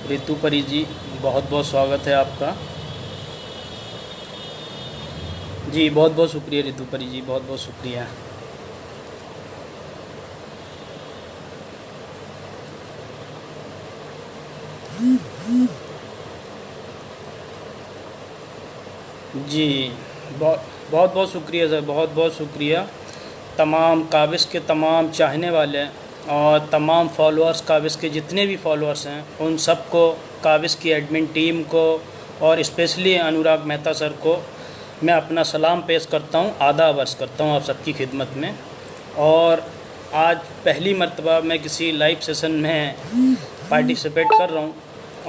रितु परी जी, बहुत बहुत स्वागत है आपका। जी बहुत बहुत शुक्रिया रितु परी जी, बहुत बहुत शुक्रिया। जी बहुत बहुत बहुत शुक्रिया सर, बहुत बहुत शुक्रिया। तमाम काबिज़ के तमाम चाहने वाले और तमाम फॉलोअर्स, काबिज़ के जितने भी फॉलोअर्स हैं उन सबको, काबिज़ की एडमिन टीम को और स्पेशली अनुराग मेहता सर को मैं अपना सलाम पेश करता हूँ, आदाब अर्ज़ करता हूँ आप सबकी खिदमत में। और आज पहली मर्तबा मैं किसी लाइव सेशन में पार्टिसिपेट कर रहा हूँ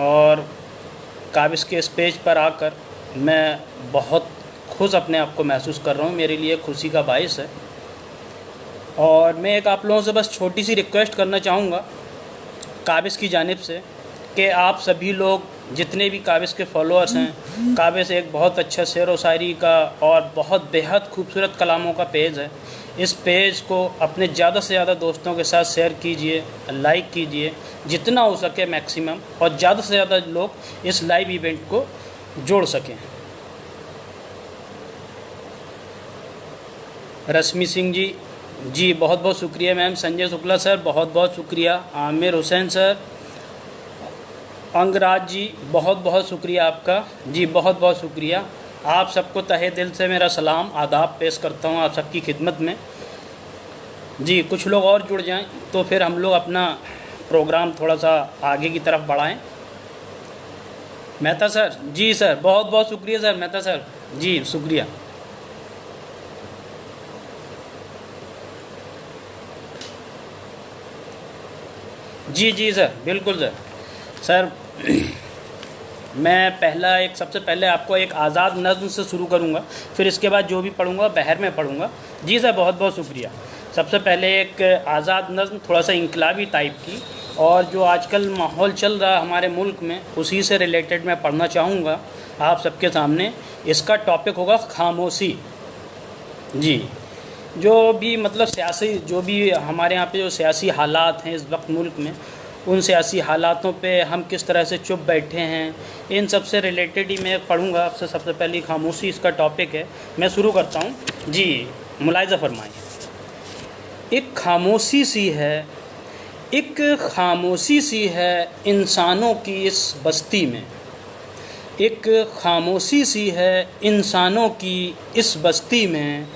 और काबिज़ के स्टेज पर आकर मैं बहुत खुश अपने आप को महसूस कर रहा हूँ, मेरे लिए खुशी का बायस है। और मैं एक आप लोगों से बस छोटी सी रिक्वेस्ट करना चाहूँगा काबिज़ की जानिब से कि आप सभी लोग जितने भी काबिज़ के फॉलोअर्स हैं, काबिज़ एक बहुत अच्छा शेर व शायरी का और बहुत बेहद खूबसूरत कलामों का पेज है। इस पेज को अपने ज़्यादा से ज़्यादा दोस्तों के साथ शेयर कीजिए, लाइक कीजिए जितना हो सके मैक्सिमम, और ज़्यादा से ज़्यादा लोग इस लाइव इवेंट को जोड़ सकें। रश्मि सिंह जी, जी बहुत बहुत शुक्रिया मैम। संजय शुक्ला सर, बहुत बहुत शुक्रिया। आमिर हुसैन सर, अंगराज जी, बहुत बहुत शुक्रिया आपका जी, बहुत बहुत शुक्रिया। आप सबको तहे दिल से मेरा सलाम आदाब पेश करता हूँ आप सबकी खिदमत में। जी कुछ लोग और जुड़ जाएं तो फिर हम लोग अपना प्रोग्राम थोड़ा सा आगे की तरफ बढ़ाएं। मेहता सर, जी सर, बहुत बहुत शुक्रिया सर। मेहता सर जी, शुक्रिया। जी जी सर, बिल्कुल सर। सर मैं सबसे पहले आपको एक आज़ाद नज़्म से शुरू करूँगा, फिर इसके बाद जो भी पढ़ूँगा बहर में पढ़ूँगा। जी सर, बहुत बहुत शुक्रिया। सबसे पहले एक आज़ाद नज़्म, थोड़ा सा इनकलाबी टाइप की, और जो आजकल माहौल चल रहा है हमारे मुल्क में उसी से रिलेटेड मैं पढ़ना चाहूँगा आप सबके सामने। इसका टॉपिक होगा खामोशी। जी, जो भी मतलब सियासी, जो भी हमारे यहाँ पे जो सियासी हालात हैं इस वक्त मुल्क में, उन सियासी हालातों पे हम किस तरह से चुप बैठे हैं, इन सब से रिलेटेड ही मैं पढ़ूँगा आपसे। सबसे पहले खामोशी इसका टॉपिक है, मैं शुरू करता हूँ। जी मुलाहिज़ा फरमाइए। एक खामोशी सी है, एक खामोशी सी है इंसानों की इस बस्ती में। एक खामोशी सी है इंसानों की इस बस्ती में,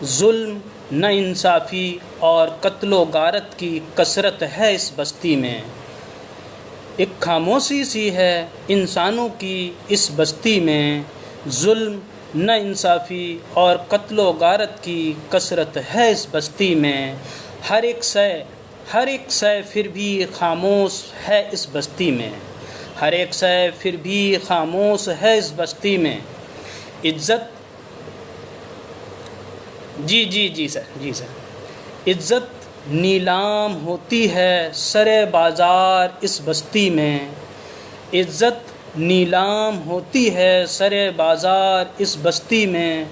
जुल्म, नाइंसाफ़ी और कत्लो गारत की कसरत है इस बस्ती में। एक खामोशी सी है इंसानों की इस बस्ती में, जुल्म, नाइंसाफ़ी और कत्लो गारत की कसरत है इस बस्ती में। हर एक शय फिर भी खामोश है इस बस्ती में। हर एक शय फिर भी खामोश है इस बस्ती में। इज्जत, जी जी जी सर, जी सर। इज्जत नीलाम होती है सरे बाज़ार इस बस्ती में। इज्जत नीलाम होती है सरे बाज़ार इस बस्ती में,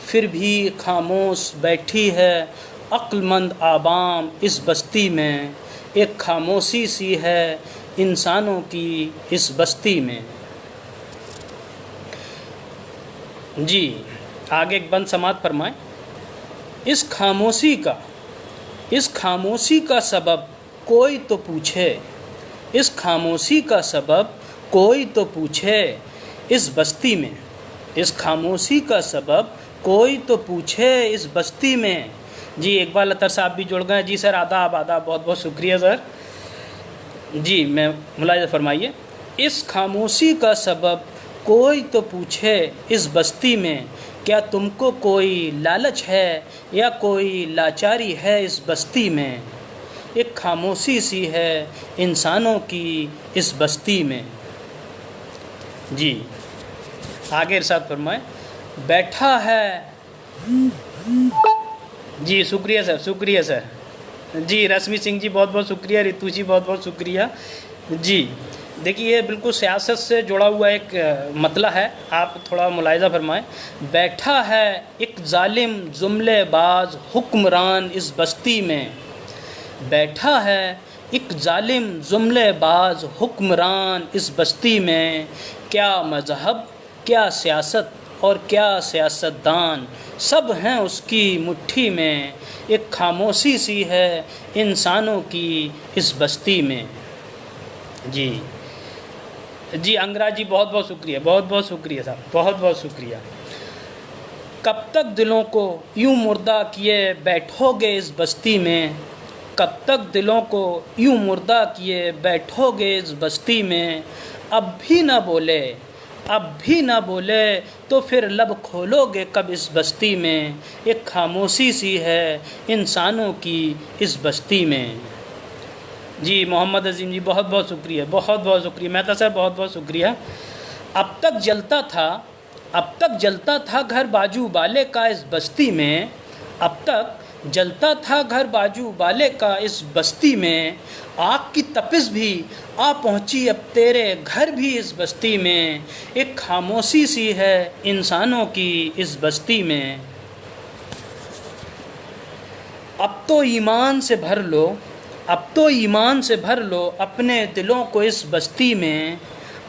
फिर भी खामोश बैठी है अक्लमंद आवाम इस बस्ती में। एक खामोशी सी है इंसानों की इस बस्ती में। जी आगे एक बंद समात फरमाएं। इस खामोशी का सबब कोई तो पूछे। इस खामोशी का सबब कोई तो पूछे इस बस्ती में। इस खामोशी का सबब कोई तो पूछे इस बस्ती में। जी इकबाल अतर साहब भी जुड़ गए। जी सर, आदाब आदाब, बहुत बहुत शुक्रिया सर। जी मैं मुलाहिज़ा फरमाइए। इस खामोशी का सबब कोई तो पूछे इस बस्ती में, क्या तुमको कोई लालच है या कोई लाचारी है इस बस्ती में। एक खामोशी सी है इंसानों की इस बस्ती में। जी आगे इरशाद फरमाएं। बैठा है, जी शुक्रिया सर, शुक्रिया सर। जी रश्मि सिंह जी, बहुत बहुत शुक्रिया। रितु जी, बहुत बहुत शुक्रिया। जी देखिए, ये बिल्कुल सियासत से जुड़ा हुआ एक मतला है, आप थोड़ा मुलाहिज़ा फरमाएं। बैठा है एक जालिम जुमलेबाज हुक्मरान इस बस्ती में। बैठा है एक जालिम जुमलेबाज हुक्मरान इस बस्ती में, क्या मज़हब क्या सियासत और क्या सियासतदान, सब हैं उसकी मुट्ठी में, एक खामोशी सी है इंसानों की इस बस्ती में। जी जी अंगराज जी, बहुत बहुत शुक्रिया, बहुत बहुत शुक्रिया साहब, बहुत बहुत शुक्रिया। कब तक दिलों को यूं मुर्दा किए बैठोगे इस बस्ती में, कब तक दिलों को यूं मुर्दा किए बैठोगे इस बस्ती में, अब भी ना बोले, अब भी ना बोले तो फिर लब खोलोगे कब इस बस्ती में, एक खामोशी सी है इंसानों की इस बस्ती में। जी मोहम्मद अजीम जी, बहुत बहुत शुक्रिया, बहुत बहुत शुक्रिया। मेहता सर, बहुत बहुत शुक्रिया। अब तक जलता था, अब तक जलता था घर बाजू बाले का इस बस्ती में, अब तक जलता था घर बाजू बाले का इस बस्ती में, आग की तपिश भी आ पहुंची अब तेरे घर भी इस बस्ती में, एक खामोशी सी है इंसानों की इस बस्ती में। अब तो ईमान से भर लो, अब तो ईमान से भर लो अपने दिलों को इस बस्ती में,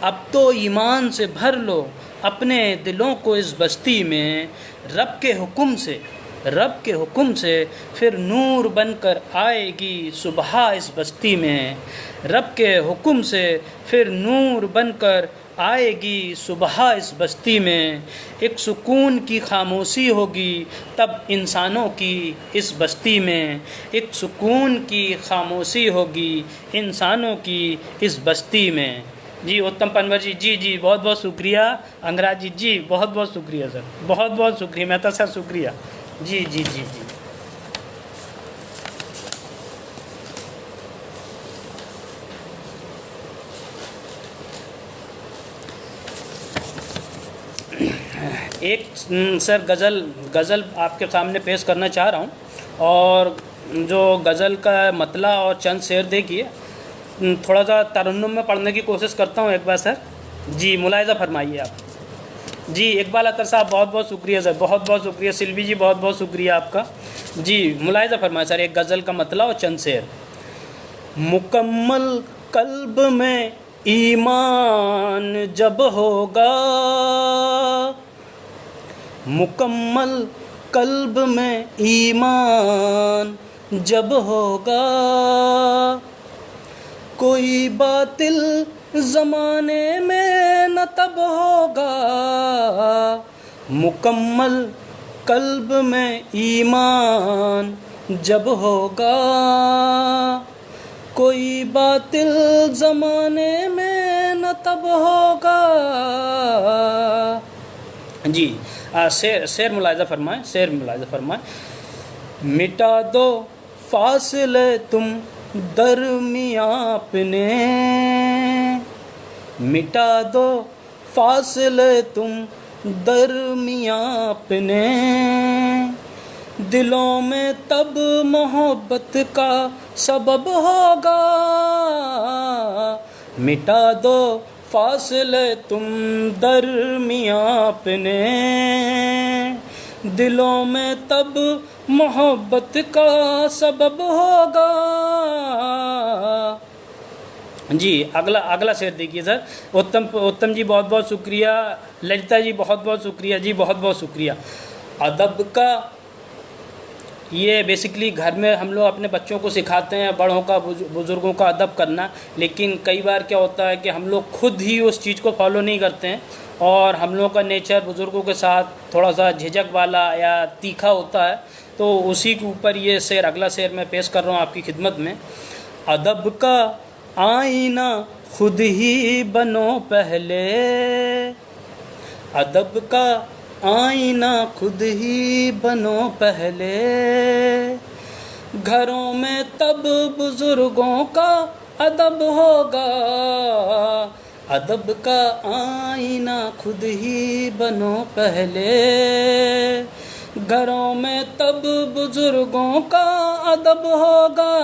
अब तो ईमान से भर लो अपने दिलों को इस बस्ती में, रब के हुक्म से, रब के हुक्म से फिर नूर बनकर आएगी सुबह इस बस्ती में, रब के हुक्म से फिर नूर बनकर आएगी सुबह इस बस्ती में, एक सुकून की खामोशी होगी तब इंसानों की इस बस्ती में, एक सुकून की खामोशी होगी इंसानों की इस बस्ती में। जी उत्तम पनवर जी, जी जी बहुत बहुत शुक्रिया। अंगराज जी, जी बहुत बहुत शुक्रिया सर, बहुत बहुत शुक्रिया। मेहता सर शुक्रिया। जी जी जी जी। एक सर गज़ल आपके सामने पेश करना चाह रहा हूँ, और जो गज़ल का मतला और चंद शेर देखिए, थोड़ा सा तरन्नुम में पढ़ने की कोशिश करता हूँ एक बार सर। जी मुलाहिज़ा फरमाइए आप। जी इकबाल अतर साहब, बहुत बहुत शुक्रिया सर, बहुत बहुत शुक्रिया। सिल्वी जी, बहुत बहुत शुक्रिया आपका। जी मुलाहिज़ा फरमाइए सर, एक गज़ल का मतला और चंद शेर। मुकम्मल कल्ब में ईमान जब होगा, मुकम्मल कल्ब में ईमान जब होगा, कोई बातिल ज़माने में न तब होगा, मुकम्मल कल्ब में ईमान जब होगा, कोई बातिल ज़माने में न तब होगा। जी शेर मुलाहिज़ा फरमाएं, शेर मुलाहिज़ा फरमाएं। मिटा दो फासले तुम दरमियाँ अपने, मिटा दो फासले तुम दरमियाँ अपने, दिलों में तब मोहब्बत का सबब होगा, मिटा दो फासले तुम दरमियाँ अपने, दिलों में तब मोहब्बत का सबब होगा। जी अगला शेर देखिए सर। उत्तम जी बहुत बहुत शुक्रिया। ललिता जी बहुत बहुत शुक्रिया। जी बहुत बहुत शुक्रिया। अदब का ये बेसिकली घर में हम लोग अपने बच्चों को सिखाते हैं, बड़ों का बुज़ुर्गों का अदब करना, लेकिन कई बार क्या होता है कि हम लोग खुद ही उस चीज़ को फॉलो नहीं करते हैं, और हम लोगों का नेचर बुज़ुर्गों के साथ थोड़ा सा झिझक वाला या तीखा होता है। तो उसी के ऊपर ये शेर, अगला शेर मैं पेश कर रहा हूँ आपकी खिदमत में। अदब का आईना खुद ही बनो पहले, अदब का आईना खुद ही बनो पहले, घरों में तब बुजुर्गों का अदब होगा, अदब का आईना खुद ही बनो पहले, घरों में तब बुजुर्गों का अदब होगा।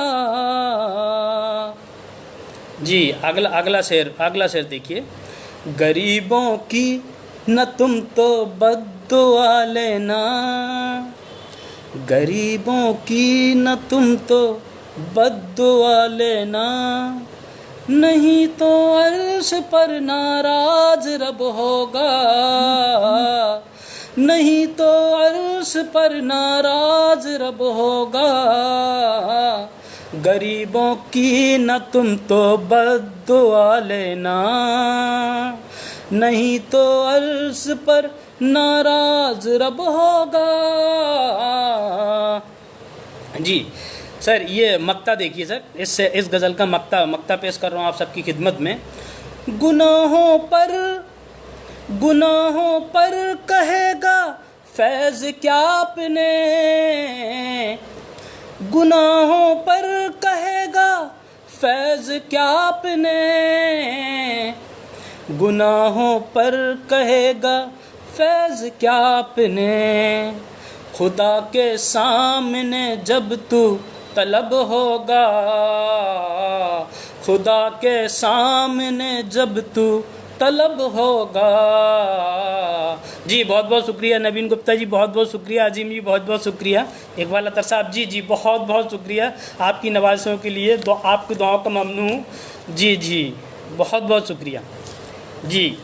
जी अगला शेर देखिए। गरीबों की न तुम तो बद्दुआ लेना, गरीबों की न तुम तो बद्दुआ लेना, नहीं तो अर्श पर नाराज रब होगा, नहीं तो अर्श पर नाराज रब होगा। गरीबों की न तुम तो बद्दुआ लेना, नहीं तो अर्श पर नाराज रब होगा। जी सर, ये मक्ता देखिए सर, इससे इस गज़ल का मक्ता पेश कर रहा हूँ आप सबकी खिदमत में। गुनाहों पर कहेगा फैज़ क्या आपने, गुनाहों पर कहेगा फैज़ क्या आपने, गुनाहों पर कहेगा फैज़ क्या आपने। खुदा के सामने जब तू तलब होगा, खुदा के सामने जब तू तलब होगा। जी बहुत बहुत शुक्रिया नवीन गुप्ता जी, बहुत बहुत शुक्रिया अजीम जी, बहुत बहुत शुक्रिया इकबाल अतर साहब जी, जी बहुत बहुत शुक्रिया आपकी नवाज़ों के लिए, आपकी दुआओं का ममनू हूँ। जी जी बहुत बहुत शुक्रिया जी।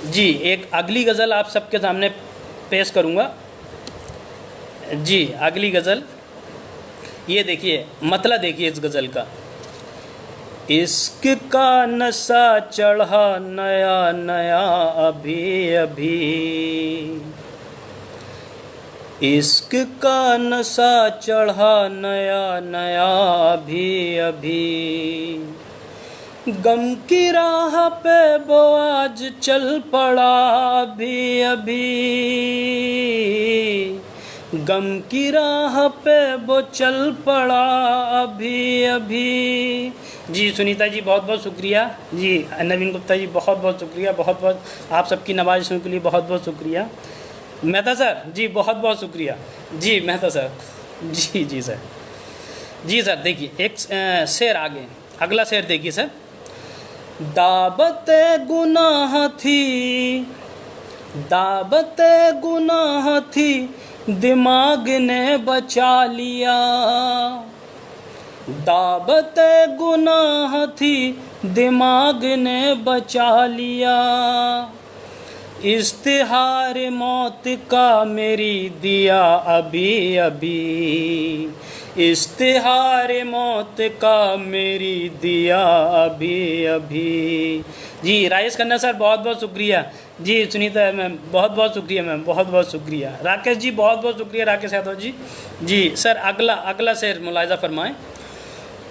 जी एक अगली गज़ल आप सबके सामने पेश करूँगा। जी अगली गज़ल ये देखिए, मतला देखिए इस गज़ल का। इश्क का नशा चढ़ा नया नया अभी अभी, इश्क का नशा चढ़ा नया नया अभी अभी, गम की राह पे वो आज चल पड़ा अभी अभी, गम की राह पे वो चल पड़ा अभी अभी। जी सुनीता जी बहुत बहुत शुक्रिया जी, नवीन गुप्ता जी बहुत बहुत शुक्रिया, बहुत बहुत आप सबकी नवाज़ों के लिए बहुत बहुत शुक्रिया। मेहता सर जी बहुत बहुत शुक्रिया जी, मेहता सर जी जी सर, जी सर देखिए एक शेर आगे, अगला शेर देखिए सर। दावत गुनाह थी, दावत गुनाह थी, दिमाग ने बचा लिया, दावत गुनाह थी, दिमाग ने बचा लिया, इश्तिहार मौत का मेरी दिया अभी अभी, इश्तिहार मौत का मेरी दिया अभी अभी। जी राजेश खन्ना सर बहुत बहुत शुक्रिया जी, सुनीता मैम बहुत बहुत शुक्रिया मैम, बहुत बहुत शुक्रिया। राकेश जी बहुत बहुत शुक्रिया, राकेश यादव जी। जी सर अगला शेर मुलाहिज़ा फरमाएं।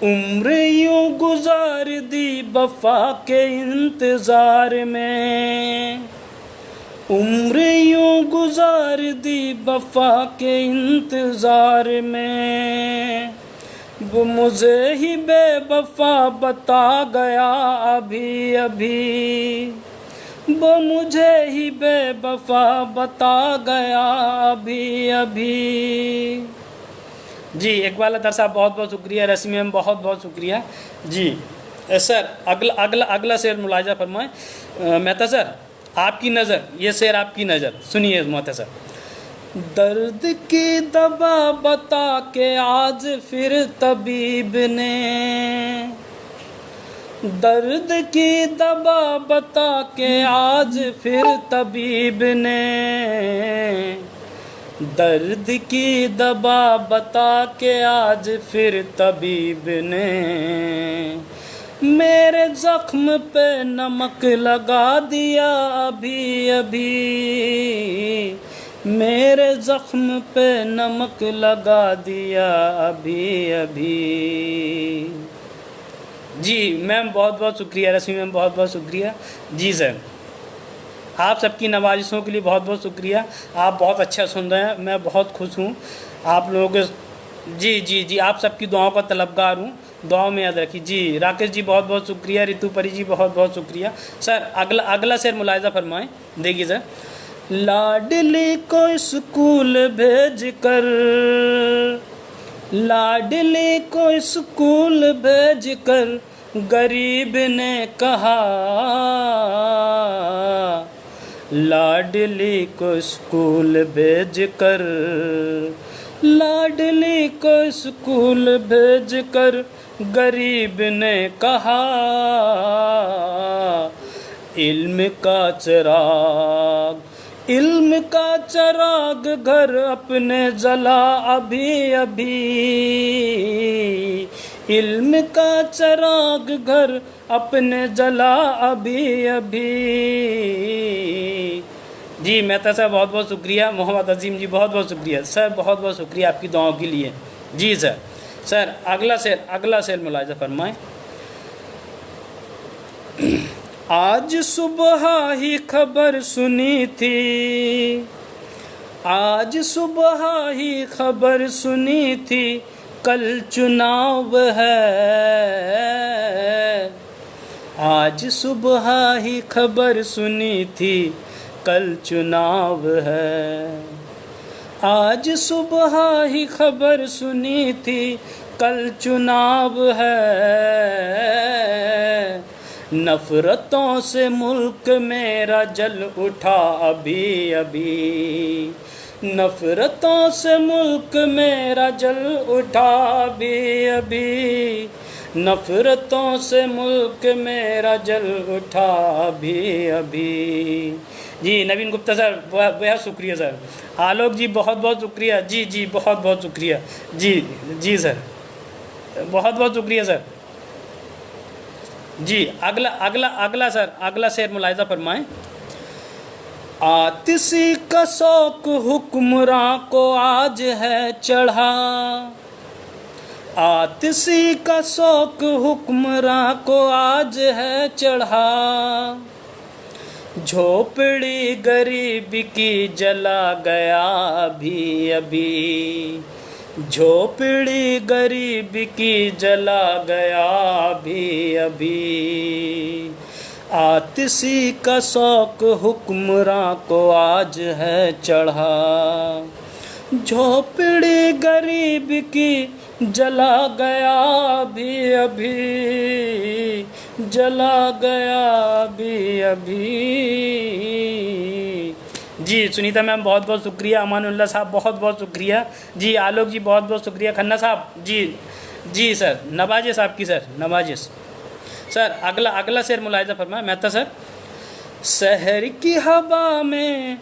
उम्र यूँ गुजार दी वफा के इंतज़ार में, उम्र यूँ गुजार दी वफा के इंतज़ार में, वो मुझे ही बेवफा बता गया अभी अभी, वो मुझे ही बेवफा बता गया अभी अभी। जी इकबाल अतर साहब बहुत बहुत शुक्रिया, रश्मि मैम बहुत बहुत शुक्रिया जी। सर अगला शेर मुलाहिज़ा फरमाएं। मेहता सर आपकी नज़र, ये शेर आपकी नज़र सुनिए मेहता सर। दर्द की दवा बता के आज फिर तबीब ने, दर्द की दवा बता के आज फिर तबीब ने, दर्द की दवा बता के आज फिर तबीब ने, मेरे ज़ख्म पे नमक लगा दिया अभी अभी, मेरे ज़ख्म पे नमक लगा दिया अभी अभी। जी मैम बहुत बहुत शुक्रिया, रश्मि मैम बहुत बहुत शुक्रिया जी सर, आप सबकी नवाज़िशों के लिए बहुत बहुत शुक्रिया। आप बहुत अच्छा सुन रहे हैं, मैं बहुत खुश हूँ आप लोगों के। जी जी जी आप सबकी दुआओं का तलबगार हूँ, दुआओं में याद रखिए। जी राकेश जी बहुत बहुत शुक्रिया, रितु परी जी बहुत बहुत शुक्रिया। सर अगला शेर मुलाहिज़ा फरमाएं, देखिए सर। लाडली को स्कूल भेज कर, लाडली को स्कूल भेज कर गरीब ने कहा लाडली को स्कूल भेज कर, लाडली को स्कूल भेज कर गरीब ने कहा इल्म का चिराग, इल्म का चिराग घर अपने जला अभी अभी, इल्म का चिराग घर अपने जला अभी अभी। जी मेहता साहब बहुत बहुत शुक्रिया। मोहम्मद अजीम जी बहुत बहुत शुक्रिया सर, बहुत बहुत शुक्रिया आपकी दुआओं के लिए। जी सर। सर अगला शेर मुलाहिजा फरमाएं। आज सुबह ही खबर सुनी थी, आज सुबह ही खबर सुनी थी कल चुनाव है, आज सुबह ही खबर सुनी थी कल चुनाव है, आज सुबह ही खबर सुनी थी कल चुनाव है, नफ़रतों से मुल्क मेरा जल उठा अभी अभी, नफ़रतों से मुल्क मेरा जल उठा अभी अभी, नफ़रतों से मुल्क मेरा जल उठा अभी अभी। जी नवीन गुप्ता सर बहुत शुक्रिया सर। आलोक जी बहुत बहुत शुक्रिया। जी जी बहुत बहुत शुक्रिया। जी जी सर बहुत बहुत शुक्रिया सर। जी अगला सर, अगला शेर मुलाहिजा फरमाएं। आतिशी का शौक हुक्मरां को आज है चढ़ा, आतिशी का शौक हुक्मरां को आज है चढ़ा, झोपड़ी गरीब की जला गया अभी अभी, झोपड़ी गरीब की जला गया अभी अभी, आतिशी का शौक हुक्मरां को आज है चढ़ा, झोपड़ी गरीब की जला गया अभी अभी, जला गया अभी अभी। जी सुनीता मैम बहुत बहुत शुक्रिया। अमानुल्लाह साहब बहुत बहुत शुक्रिया। जी आलोक जी बहुत बहुत शुक्रिया। खन्ना साहब जी जी सर। नवाजिश आपकी सर, नवाजिश सर। अगला शेर मुलाहिजा फरमाए मेहता सर। शहर की हवा में,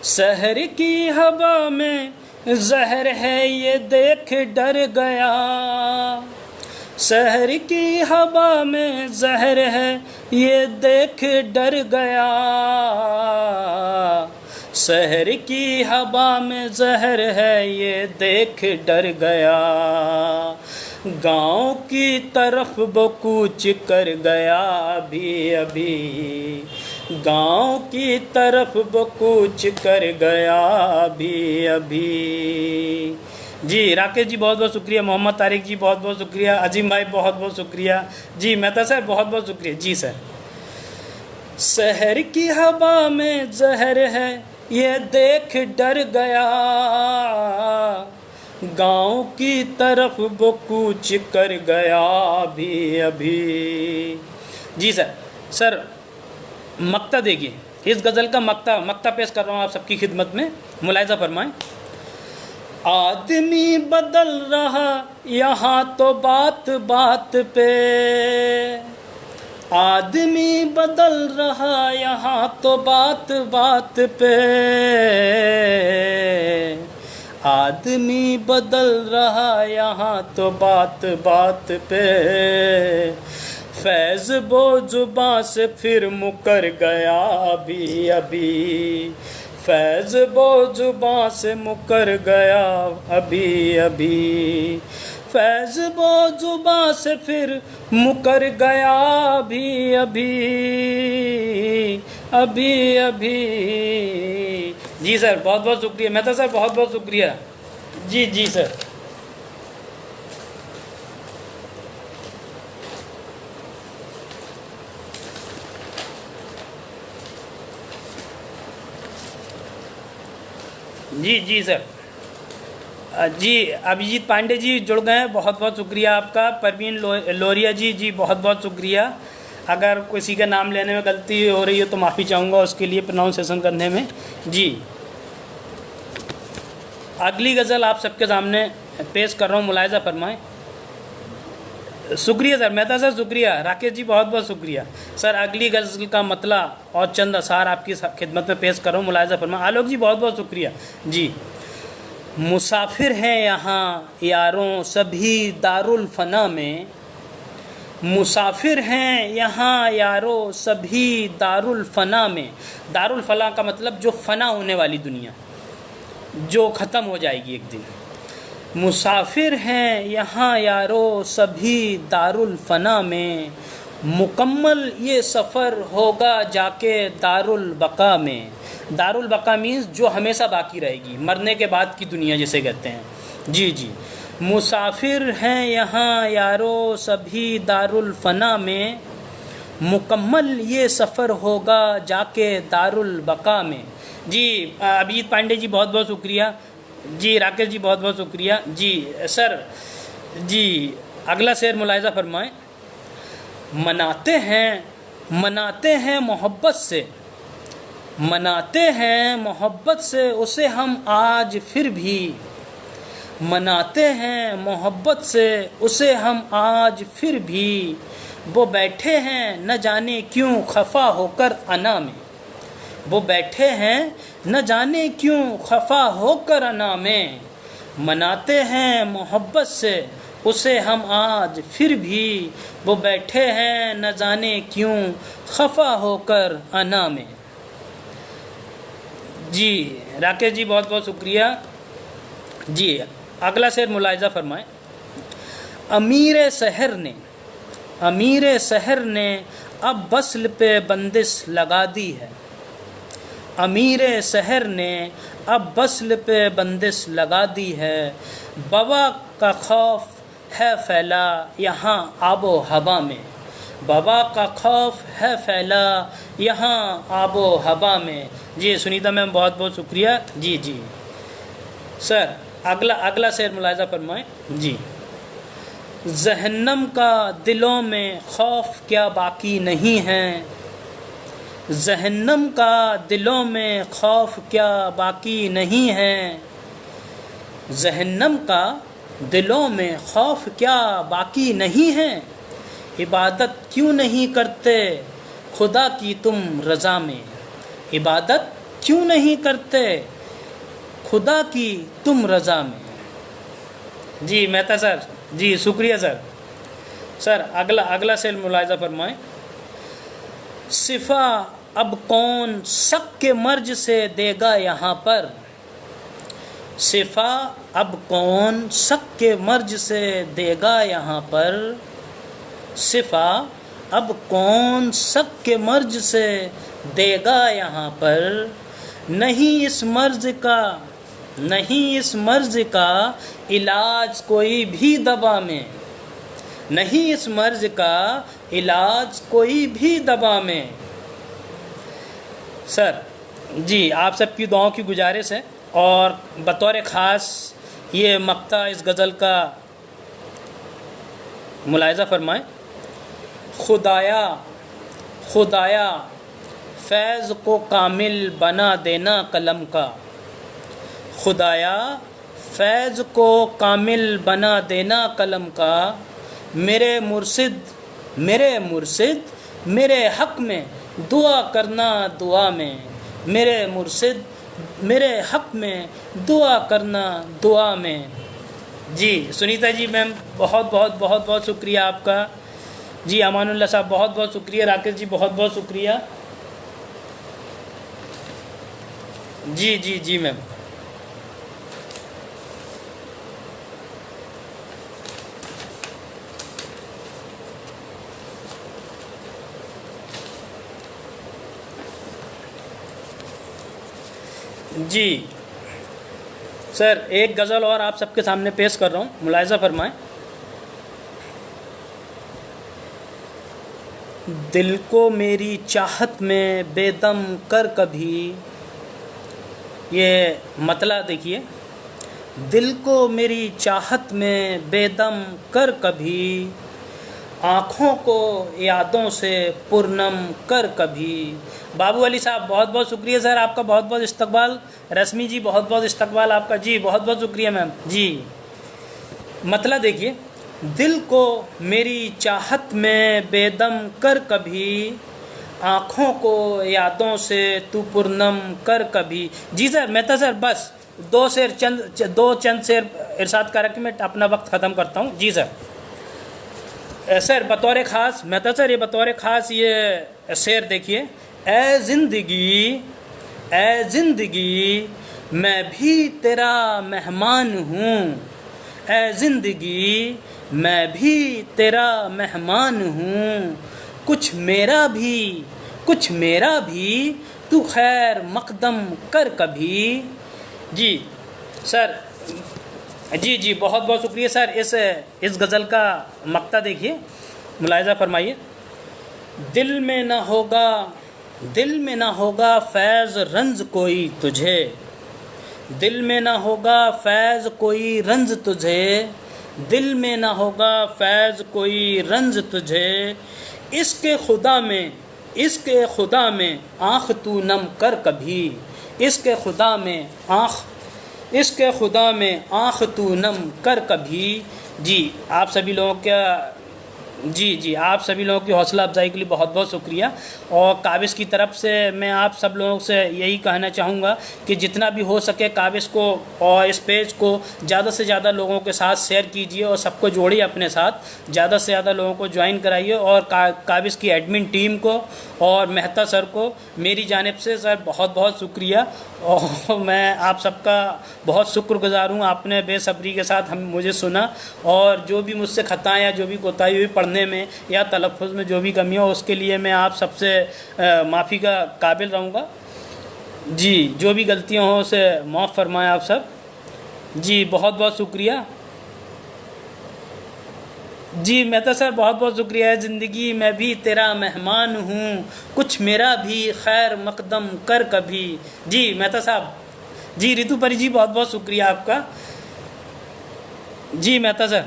शहर की हवा में जहर है ये देख डर गया, शहर की हवा में जहर है ये देख डर गया, शहर की हवा में जहर है ये देख डर गया, गांव की तरफ वो कूच कर गया अभी अभी, गांव की तरफ वो कूच कर गया अभी अभी। जी राकेश जी बहुत बहुत शुक्रिया। मोहम्मद तारिक जी बहुत बहुत शुक्रिया। अजीम भाई बहुत बहुत शुक्रिया। जी मेहता सर बहुत बहुत शुक्रिया। जी सर। शहर की हवा में जहर है ये देख डर गया, गांव की तरफ वो कूच कर गया अभी अभी। जी सर। सर मक्ता देखिए, इस गज़ल का मक्ता पेश कर रहा हूँ आप सबकी खिदमत में। मुलाहिजा फरमाएं। आदमी बदल रहा यहाँ तो बात बात पे, आदमी बदल रहा यहाँ तो बात बात पे, आदमी बदल रहा यहाँ तो बात बात पे, फैज़ वो जुबां से फिर मुकर गया अभी अभी, फैज़ वो जुबां से मुकर गया अभी अभी, फैज़ वो जुबां से फिर मुकर गया अभी अभी अभी अभी। जी सर बहुत बहुत शुक्रिया। मेहता सर बहुत बहुत शुक्रिया। जी जी सर। जी जी सर। जी अभिजीत पांडे जी जुड़ गए हैं, बहुत बहुत शुक्रिया आपका। परवीन लोरिया जी, जी बहुत बहुत शुक्रिया। अगर किसी का नाम लेने में गलती हो रही हो तो माफ़ी चाहूँगा उसके लिए, प्रोनाउंसिएशन करने में। जी अगली गज़ल आप सबके सामने पेश कर रहा हूँ, मुलाहिज़ा फरमाएं। शुक्रिया सर, मेहता सर शुक्रिया, राकेश जी बहुत बहुत शुक्रिया सर। अगली गज़ल का मतला और चंद अशार आपकी खिदमत में पेश कर रहा हूँ, मुलाहिज़ा फरमाएं। आलोक जी बहुत बहुत शुक्रिया जी। मुसाफिर हैं यहाँ यारों सभी दारुल फना में, मुसाफिर हैं यहाँ यारों सभी दारुल फना में। दारुल फना का मतलब जो फ़ना होने वाली दुनिया, जो ख़त्म हो जाएगी एक दिन। मुसाफिर हैं यहाँ यारों सभी दारुल फना में, मुकम्मल ये सफ़र होगा जाके दारुल बका में। दारुल बका मीन्स जो हमेशा बाकी रहेगी, मरने के बाद की दुनिया जिसे कहते हैं। जी जी, मुसाफिर हैं यहाँ यारों सभी दारुल फना में, मुकम्मल ये सफ़र होगा जाके दारुल बका में। जी अभिजीत पांडे जी बहुत बहुत शुक्रिया जी। राकेश जी बहुत बहुत शुक्रिया जी सर। जी अगला शेर मुलाहिज़ा फरमाएं। मनाते हैं मोहब्बत से, मनाते हैं मोहब्बत से उसे हम आज फिर भी, मनाते हैं मोहब्बत से उसे हम आज फिर भी। वो बैठे हैं न जाने क्यों खफा होकर अना में, वो बैठे हैं न जाने क्यों खफा होकर अना में। मनाते हैं मोहब्बत से उसे हम आज फिर भी, वो बैठे हैं न जाने क्यों खफा होकर अना में। जी राकेश जी बहुत बहुत शुक्रिया जी। अगला शेर मुलाहिज़ा फरमाएं। अमीर शहर ने अब वस्ल पे बंदिश लगा दी है, अमीर शहर ने अब वस्ल पे बंदिश लगा दी है। बवा का खौफ है फैला यहाँ आबो हवा में, बवा का खौफ है फैला यहाँ आबो हवा में। जी सुनीता मैम बहुत बहुत शुक्रिया जी जी सर। अगला शेर मुलाहिज़ा फरमाएं जी। जहन्नम का दिलों में खौफ क्या बाकी नहीं है, जहन्नम का दिलों में खौफ क्या बाकी नहीं है। जहन्नम का दिलों में खौफ क्या बाकी नहीं है। इबादत क्यों नहीं करते खुदा की तुम रज़ा में, इबादत क्यों नहीं करते खुदा की तुम रज़ा में। जी मेहता सर जी शुक्रिया सर। सर अगला शेर मुलाहिज़ा फरमाएं। सिफा अब कौन शक के मर्ज से देगा यहाँ पर, सिफा अब कौन शक के मर्ज से देगा यहाँ पर। सिफा अब कौन शक के मर्ज से देगा यहाँ पर। नहीं इस मर्ज का इलाज कोई भी दवा में, नहीं इस मर्ज का इलाज कोई भी दवा में। सर जी आप सबकी दुआओं की गुजारिश है और बतौर ख़ास ये मक्ता इस गज़ल का मुलाहिज़ा फरमाएं। खुदाया फैज़ को कामिल बना देना कलम का, खुदाया फैज़ को कामिल बना देना कलम का। मेरे मुर्शिद मेरे हक़ में दुआ करना दुआ में, मेरे मुर्शिद मेरे हक़ में दुआ करना दुआ में। जी सुनीता जी मैम बहुत बहुत बहुत बहुत शुक्रिया आपका जी। अमानुल्लाह साहब बहुत बहुत शुक्रिया। राकेश जी बहुत बहुत शुक्रिया जी जी जी मैम। जी सर एक गज़ल और आप सबके सामने पेश कर रहा हूँ, मुलाहिज़ा फरमाएं। दिल को मेरी चाहत में बेदम कर कभी, ये मतला देखिए। दिल को मेरी चाहत में बेदम कर कभी, आँखों को यादों से पुरनम कर कभी। बाबू अली साहब बहुत बहुत शुक्रिया सर, आपका बहुत बहुत इस्तकबाल। रश्मि जी बहुत बहुत इस्तकबाल आपका जी, बहुत बहुत शुक्रिया मैम जी। मतलब देखिए, दिल को मेरी चाहत में बेदम कर कभी, आँखों को यादों से तू पुरनम कर कभी। जी सर मेहता सर, बस दो चंद शेर इरशाद करके मैं अपना वक्त ख़त्म करता हूँ। जी सर। सर बतौर ख़ास मेहता सर, ये बतौर ख़ास ये शेर देखिए। ए ज़िंदगी मैं भी तेरा मेहमान हूँ, ए ज़िंदगी मैं भी तेरा मेहमान हूँ, कुछ मेरा भी तू खैर मकदम कर कभी। जी सर, जी बहुत बहुत शुक्रिया सर। इस गज़ल का मक्ता देखिए, मुलाहिज़ा फरमाइए। दिल में न होगा फैज़ रंज कोई तुझे, दिल में न होगा फैज़ कोई रंज तुझे, दिल में न होगा फैज़ कोई रंज तुझे, इसके खुदा में आँख तू नम कर कभी, इसके खुदा में आँख तू नम कर कभी। जी आप सभी लोगों का जी आप सभी लोगों की हौसला अफजाई के लिए बहुत बहुत शुक्रिया। और काबिज़ की तरफ से मैं आप सब लोगों से यही कहना चाहूँगा कि जितना भी हो सके काबिज़ को और इस पेज को ज़्यादा से ज़्यादा लोगों के साथ शेयर कीजिए और सबको जोड़िए अपने साथ, ज़्यादा से ज़्यादा लोगों को ज्वाइन कराइए। और काबिज़ की एडमिन टीम को और मेहता सर को मेरी जानिब से सर बहुत बहुत शुक्रिया। और मैं आप सबका बहुत शुक्रगुज़ार हूँ, आपने बेसब्री के साथ मुझे सुना, और जो भी मुझसे खताएँ या जो भी कोताही हुई पढ़ने में या तलफ़्फ़ुज़ में जो भी कमी हो उसके लिए मैं आप सबसे माफ़ी का काबिल रहूँगा। जी जो भी गलतियाँ हों उसे माफ़ फरमाएं आप सब। जी बहुत बहुत शुक्रिया। जी मेहता सर बहुत बहुत शुक्रिया। ज़िंदगी मैं भी तेरा मेहमान हूँ, कुछ मेरा भी खैर मकदम कर कभी। जी मेहता साहब। जी रितु परी जी बहुत बहुत शुक्रिया आपका। जी मेहता सर।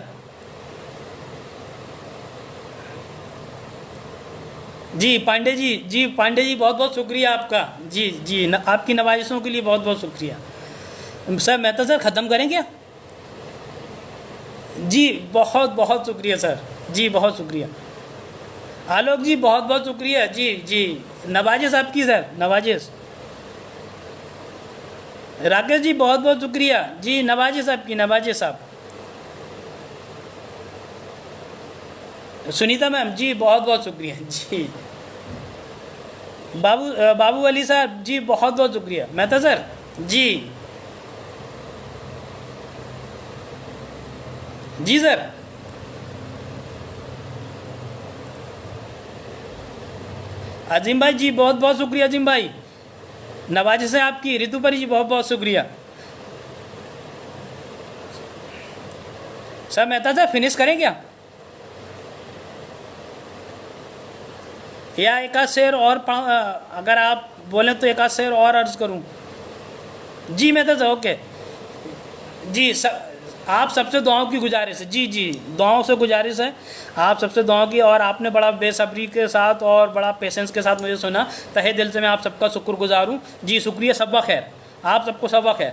जी पांडे जी बहुत बहुत शुक्रिया आपका। जी आपकी नवाजिशों के लिए बहुत बहुत शुक्रिया। सर मेहता सर ख़त्म करें क्या? जी बहुत बहुत शुक्रिया सर। जी बहुत शुक्रिया। आलोक जी बहुत बहुत शुक्रिया। जी नवाजिश आपकी सर, नवाजिश। राकेश जी बहुत बहुत शुक्रिया। जी नवाजिश आपकी, नवाजिश आप। सुनीता मैम जी बहुत बहुत शुक्रिया। जी बाबू अली साहब जी बहुत बहुत शुक्रिया। मेहता सर जी सर। अजीम भाई जी बहुत बहुत शुक्रिया। अजीम भाई नवाजिश है आपकी। रितु परी जी बहुत बहुत शुक्रिया। सर मेहता सर फिनिश करें क्या, या एक आध शेर और अगर आप बोलें तो एक आध शेर और अर्ज करूं? जी मेहता सर ओके। जी आप सबसे दुआओं की गुजारिश है। जी दुआओं से गुजारिश है आप सबसे दुआओं की। और आपने बड़ा बेसब्री के साथ और बड़ा पेशेंस के साथ मुझे सुना, तहे दिल से मैं आप सबका शुक्रगुजार हूँ। जी शुक्रिया। सबा खैर, आप सबको सबा खैर।